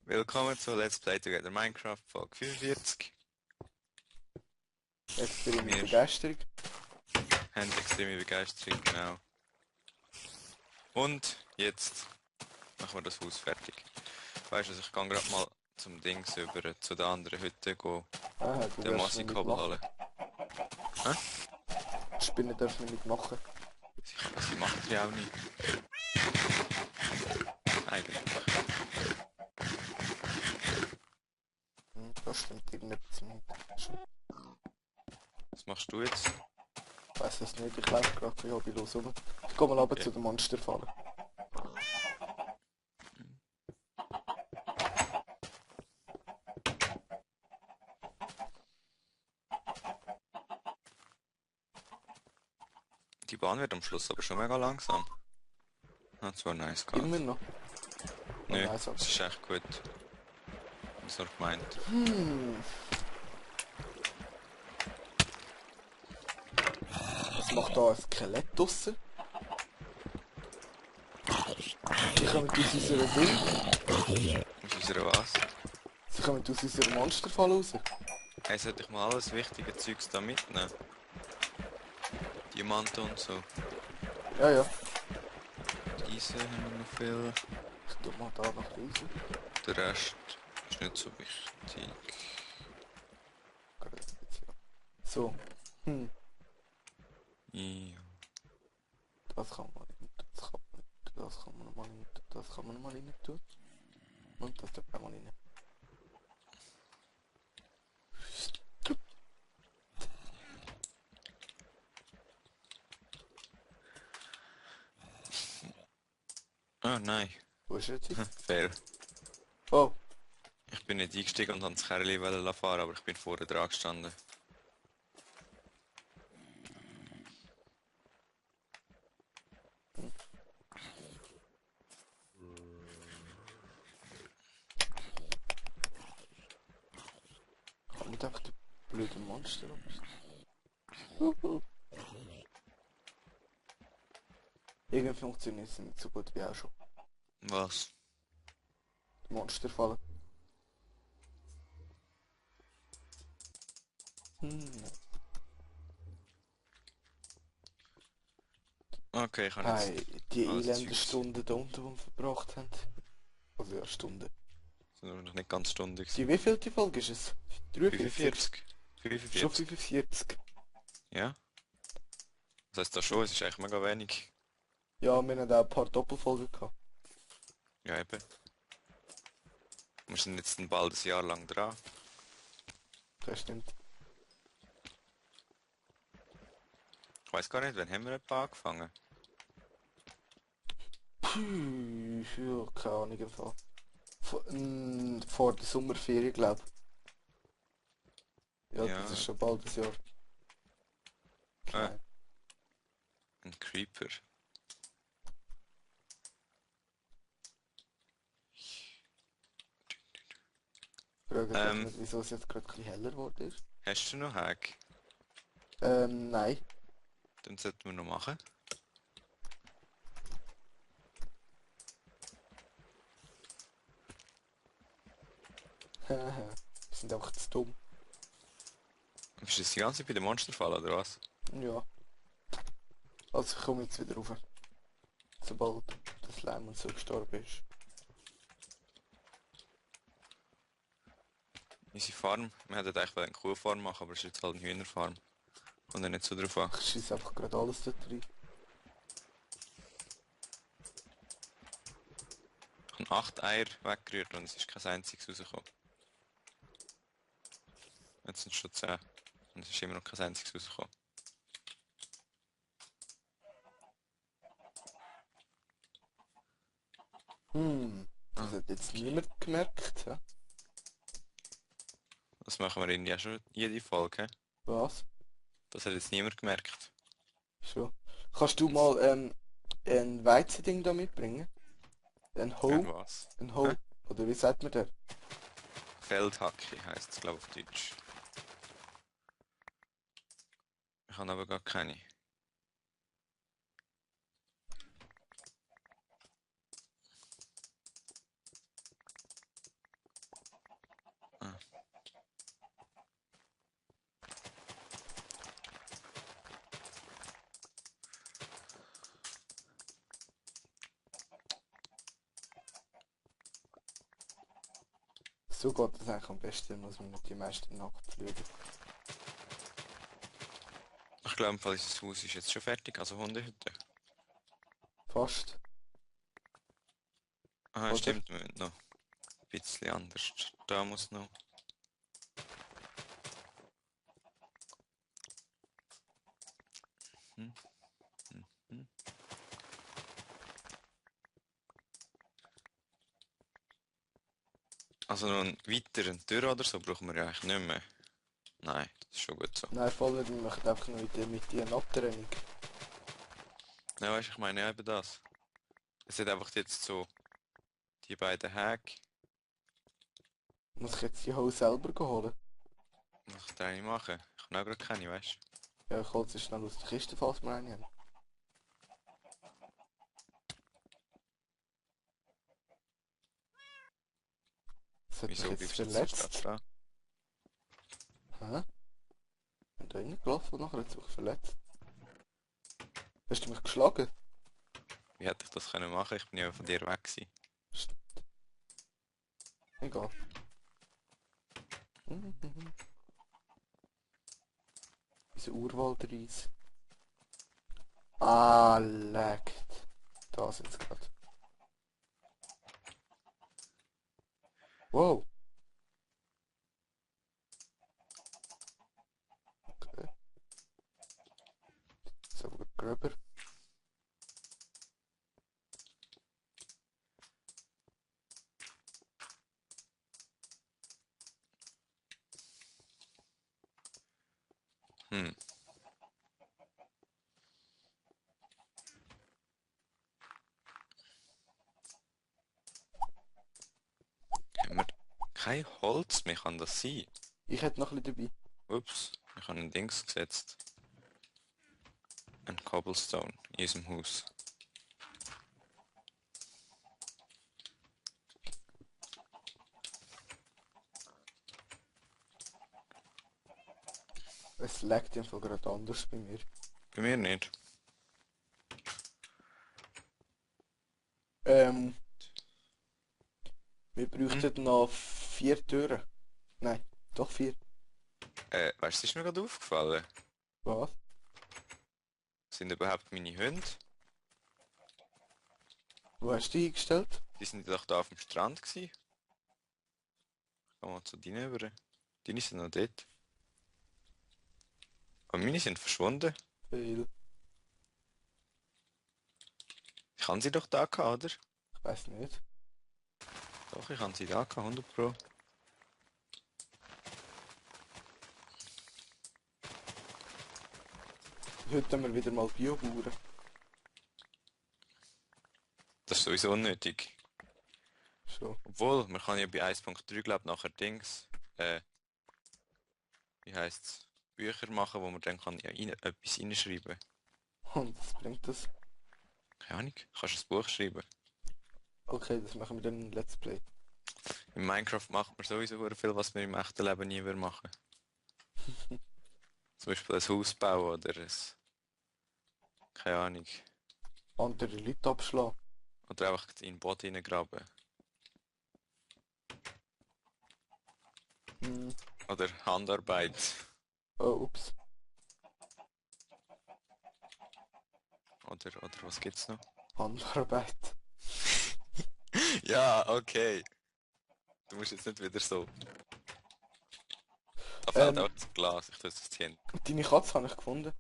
Willkommen zu Let's Play Together Minecraft Folge 45. Extreme Wir Begeisterung. haben extreme Begeisterung, genau. Und jetzt machen wir das Haus fertig. Weißt du, ich kann gerade mal zum Dings über zu der anderen Hütte gehen, Aha, du den darfst nicht Mossig-Kobbel mitmachen. holen. Spinnen dürfen nicht mitmachen. Sie machen die auch nicht. Eigentlich. Das stimmt irgendetwas nicht. Was machst du jetzt? Ich weiss es nicht, ich laufe gerade für hobbylos rum. Ich gehe mal runter Okay. zu den Monsterfallen. Die Bahn wird am Schluss aber schon mega langsam. Das war nice gerade. Immer noch. Nö, nice, aber- das ist echt gut. Was er gemeint. Was macht da ein Skelett draussen? Sie kommen aus unserer Ding. Aus unserer was? Sie kommen aus unserer Monsterfalle raus. Hey, sollte ich mal alles wichtige Zeugs da mitnehmen? Diamanten und so. Ja, ja. Die Eisen haben wir noch viel. Ich tu mal da noch raus. Der Rest ist nicht so wichtig. So. Ja. Das kann man nicht, das kann man nicht, das kann man mal nicht, das kann man mal rein tun. Und das tut man mal rein. Oh nein. Wo ist er jetzt? Fair. Oh, Ich bin nicht eingestiegen und wollte das Kerli fahren, aber ich bin vorne dran gestanden. kann nicht einfach die blöden Monster Irgendwie funktioniert es nicht so gut wie auch schon. Was? Die Monsterfalle. Okay, ich habe Hey, jetzt die alles elende Zeugs. Stunden da unten, die wir verbracht haben. Also ja, Stunden. Das sind aber noch nicht ganz stundig. Die wievielte Folge ist es? 43? 45. Schon 45. 45. Ja? Das heißt da schon, es ist eigentlich mega wenig. Ja, wir haben auch ein paar Doppelfolgen gehabt. Ja eben. Wir sind jetzt bald ein Jahr lang dran. Das stimmt. Ich weiß gar nicht, wann haben wir etwa angefangen? Puh, ja, keine Ahnung im Fall. Vor der Sommerferien, glaube ich. Ja, Ja. das ist schon bald ein Jahr. Klein. Ein Creeper. Frage mich nicht, wieso es jetzt gerade ein bisschen heller geworden ist. Hast du noch Hack? Nein. Dann sollten wir noch machen. Wir sind einfach zu dumm. Bist du jetzt die ganze Zeit bei der Monsterfalle oder was? Ja. Also ich komme jetzt wieder rauf. Sobald das Leim und so gestorben ist. Unsere Farm, wir hätten eigentlich eine Kuhfarm machen, aber es ist jetzt halt eine Hühnerfarm. Kommt ja nicht so drauf an. Ich schieße einfach gerade alles dort rein. Ich habe 8 Eier weggerührt und es ist kein einziges rausgekommen. Jetzt sind es schon 10 und es ist immer noch kein einziges rausgekommen. Das hat jetzt niemand gemerkt. Ja? Das machen wir irgendwie auch schon jede Folge. Was? Das hat jetzt niemand gemerkt. Schon. Kannst du mal ein Weizending da mitbringen? Ein Für Hoe? was? Ein Hoe? Oder wie sagt man der? Feldhacke heisst es, glaube ich, auf Deutsch. Ich habe aber gar keine. So geht das eigentlich am besten, muss man nicht die meisten nackt pflügen. Ich glaube, im Fall unser Haus ist jetzt schon fertig, also Hundehütte. Fast. Ah, Oder? stimmt, wir müssen noch ein bisschen anders. Da muss noch. Hm, hm, hm. Also noch einen weiteren Tür oder so brauchen wir ja eigentlich nicht mehr. Nein, das ist schon gut so. Nein, voll nicht, wir machen einfach nur in der Mitte eine Abtrennung. Nein, weißt du, ich meine ja eben das. Es sind einfach jetzt so die beiden Häke. Muss ich jetzt die Hose selber holen? Was ich da eine machen? Ich habe auch gerade keine, weißt du? Ja, ich hole sie schnell aus der Kiste, falls wir eine haben. Das hat mich Wieso jetzt bleibst du jetzt so stark verletzt. da? Hä? Ich bin da reingelaufen und nachher hat es mich verletzt. Hast du mich geschlagen? Wie hätte ich das können machen? Ich bin ja von dir weg gewesen. Egal. Mhm. Unser Urwaldreis. Ah, leckt. Das jetzt gerade. Wow. Okay. So, Gröber. Hm. Haben wir kein Holz mehr? Kann das sein? Ich hätte noch ein bisschen Ups, ich habe ein Dings gesetzt. Ein Cobblestone in unserem Haus. dabei. Es leckt einfach gerade anders bei mir. Bei mir nicht. Ähm, wir Hm? bräuchten noch 4 Türen. Nein, doch 4. Weißt du, ist mir gerade aufgefallen? Was? Sind überhaupt meine Hunde? Wo hast du die eingestellt? Die sind doch da auf dem Strand gewesen. Komm mal zu denen über. Deine sind noch dort. Aber meine sind verschwunden. Weil, Ich habe sie doch da gehabt, oder? ich weiß nicht. Doch, ich habe sie da gehabt, 100 Pro. Heute haben wir wieder mal Biobauern. Das ist sowieso unnötig. Schon. Obwohl, man kann ja bei 1.3 glaube nachher Dings, wie heißt's, Bücher machen, wo man dann kann ja etwas reinschreiben. Und was bringt das? Keine Ahnung, kannst du ein Buch schreiben. Okay, das machen wir dann in Let's Play. In Minecraft macht man sowieso sehr viel, was man im echten Leben nie würde machen. Zum Beispiel ein Haus bauen oder ein, keine Ahnung, Andere Leute abschlagen. oder einfach in den Boden reingraben. Hm. Oder Handarbeit. Oh, ups. Oder was gibt's noch? Handarbeit. Ja, okay. Du musst jetzt nicht wieder so. Da fällt Ähm, auch das Glas, ich tue es jetzt hin. deine Katze habe ich gefunden.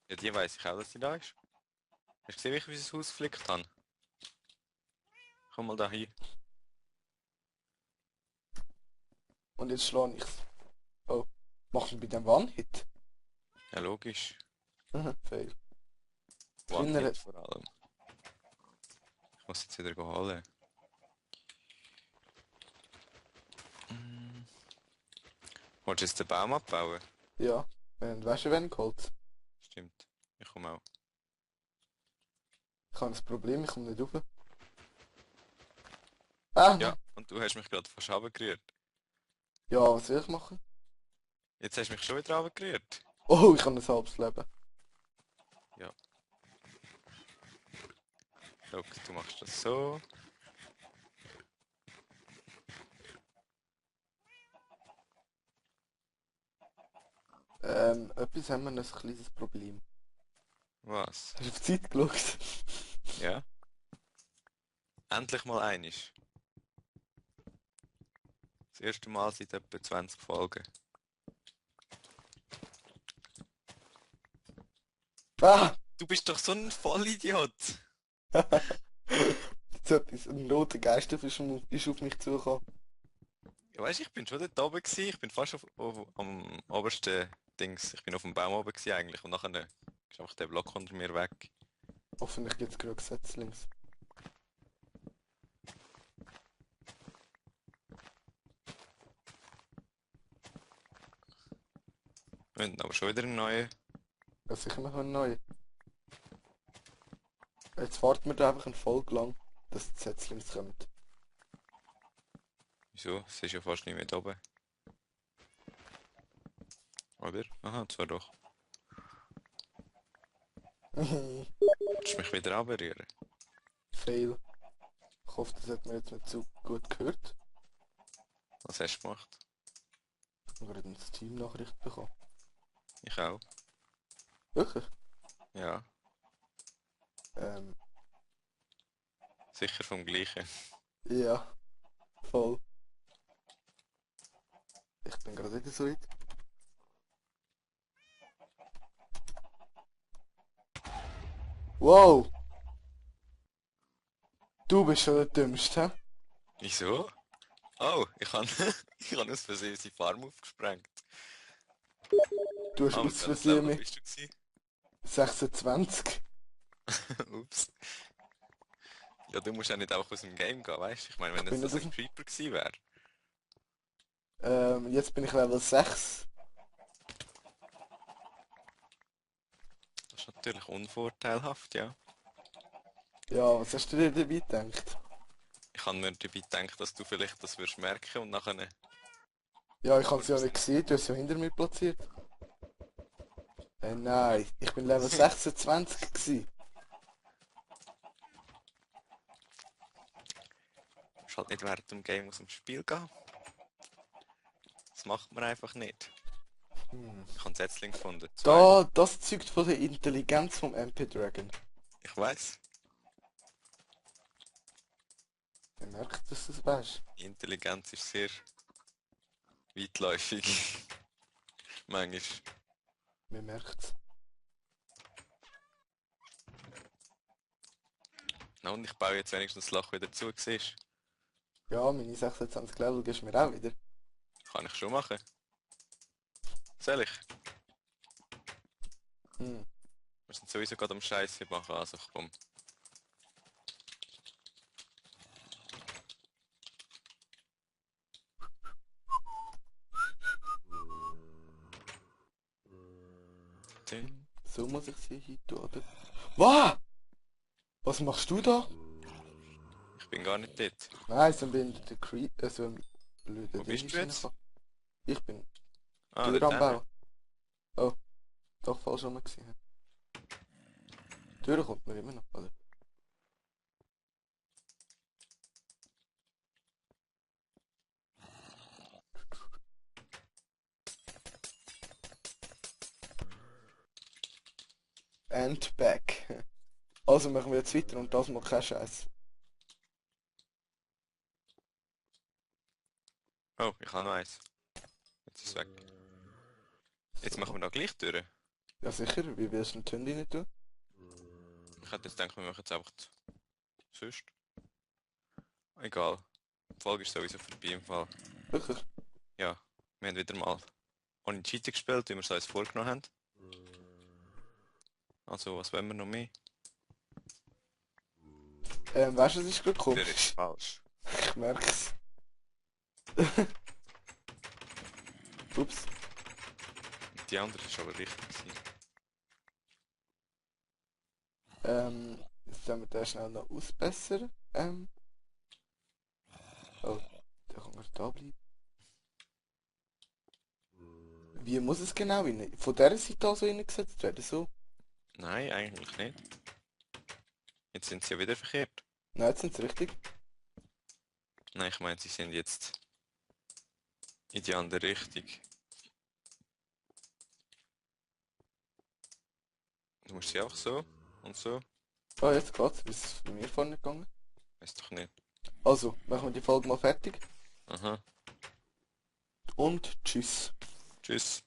Ja, die weiss ich auch, dass die da ist. Hast du gesehen, wie ich unser Haus geflickt habe? Komm mal da hin. Und jetzt schlage ich's. Oh. Machst du bei dem One-Hit? Ja, logisch. Fail. One Drinnen- Hit vor allem. Ich muss jetzt wieder holen. Wolltest du jetzt den Baum abbauen? Ja. Und weißt du, wen Holz? Stimmt. Ich komme auch. Ich habe ein Problem, ich komme nicht rauf. Ah, Ja, nein. und du hast mich gerade fast runtergerührt. Ja, was soll ich machen? Jetzt hast du mich schon wieder runtergerührt. Oh, ich habe ein halbes Leben. Ja. Schau, du machst das so. Etwas haben wir noch ein kleines Problem. Was? Hast du auf die Zeit geschaut? Ja? Endlich mal einisch. Das erste Mal seit etwa 20 Folgen. Ah! Du bist doch so ein Vollidiot! Jetzt etwas, ein roter Geisterfisch ist auf mich zugekommen. Ja, weißt, ich bin schon dort oben gewesen. Ich bin fast am obersten Dings. Ich bin auf dem Baum oben gewesen eigentlich. Und nachher ist einfach der Block unter mir weg. Hoffentlich gibt es genug Gesetze links. Wir haben aber schon wieder einen neuen. Ja, sicher noch einen neuen. Jetzt warten wir da einfach eine Folge lang, dass die Gesetze links kommen. Wieso? Es ist ja fast nicht mehr da oben. Oder? Aha, zwar doch. Willst du mich wieder anberühren? Fail. Ich hoffe, das hat man jetzt nicht so gut gehört. Was hast du gemacht? Ich habe gerade eine Steam-Nachricht bekommen. Ich auch. Wirklich? Ja, Ähm, sicher vom gleichen. ja. Voll. Ich bin gerade wieder so weit. Wow! Du bist schon der Dümmste, hä? Wieso? Oh, ich habe ich hab aus Versehen unsere Farm aufgesprengt. Du hast Ah, aus mit welchem Versehen Level mit bist du gewesen? 26. Ups. Ja, du musst ja nicht einfach aus dem Game gehen, weißt du? Ich meine, wenn bin jetzt das nicht ein Creeper gewesen wäre. Jetzt bin ich Level 6. Das ist natürlich unvorteilhaft, ja. Ja, was hast du dir dabei gedacht? Ich habe mir dabei gedacht, dass du vielleicht das wirst merken und nachher... Ja, ich habe es ja nicht gesehen, du hast es ja hinter mir platziert. Nein, ich bin Level 26 gewesen. Du musst halt nicht während dem Game aus dem Spiel gehen. Das macht man einfach nicht. Hm. Ich habe Setzling gefunden. Zwei. Das zeugt von der Intelligenz vom MP Dragon. Ich weiß. Ich merke, dass du das weißt. Die Intelligenz ist sehr weitläufig. Manchmal. Mir merkt's. Na, und ich baue jetzt wenigstens das Loch wieder zu, siehst Ja, meine 26 Level gibst du mir auch wieder. du? Kann ich schon machen. Soll ich? Hm. Wir sind sowieso gerade am Scheiße machen, also komm. Dün. So muss ich sie hier tun, oder? Was? Was machst du da? Ich bin gar nicht dort. Nein, so ein der Creep, so ein blöder Wo bist du jetzt? reingekommen. Ich bin Ah, Tür dort am hinten. Bauen. Oh, doch falsch rum gewesen. Die Tür kommt mir immer noch, oder? And back. Also machen wir jetzt weiter und das macht keinen Scheiß. Oh, ich habe noch eins. Jetzt ist es weg. Jetzt machen wir noch gleich durch. Ja sicher, wie willst du den Tündi nicht tun? Ich hätte jetzt gedacht, wir machen jetzt einfach sonst. Egal. Die Folge ist sowieso vorbei im Fall. Wirklich? Ja, wir haben wieder mal ohne Cheater gespielt, wie wir es uns vorgenommen haben. Also, was wollen wir noch mehr? Weißt du, das ist gerade Der komisch. ist falsch. Ich merk's. Ups. Die andere ist aber richtig gewesen. Jetzt sollen wir den schnell noch ausbessern. Oh, der kann gerade da bleiben. Wie muss es genau rein? Von dieser Seite also reingesetzt werden? So? Nein, eigentlich nicht. Jetzt sind sie ja wieder verkehrt. Nein, jetzt sind sie richtig. Nein, ich meine, sie sind jetzt in die andere Richtung. Du musst sie einfach so und so. Ah, jetzt geht's. Ist es bei mir vorne gegangen? Weiß doch nicht. Also, machen wir die Folge mal fertig. Aha. Und tschüss. Tschüss.